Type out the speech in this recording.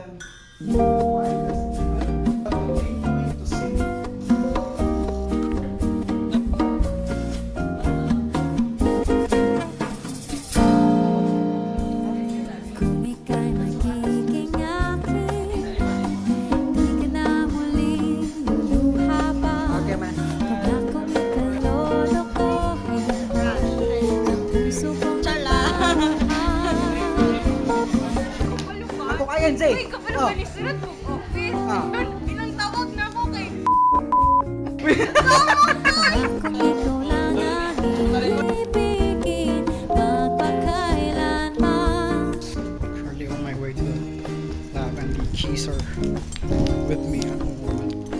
Kung ika'y magiging akin, di ka na muling luluha pa. Huwag akong ikalolokohin ang puso kong nagmamahal. Ako kayan, Zay. Uy, kapag nabalisulat mo office, ilang tawag na ako kay... Kung ikaw lang ang ibigin, magpakailanman. Currently on my way to the lab and the keys are with me at the moment.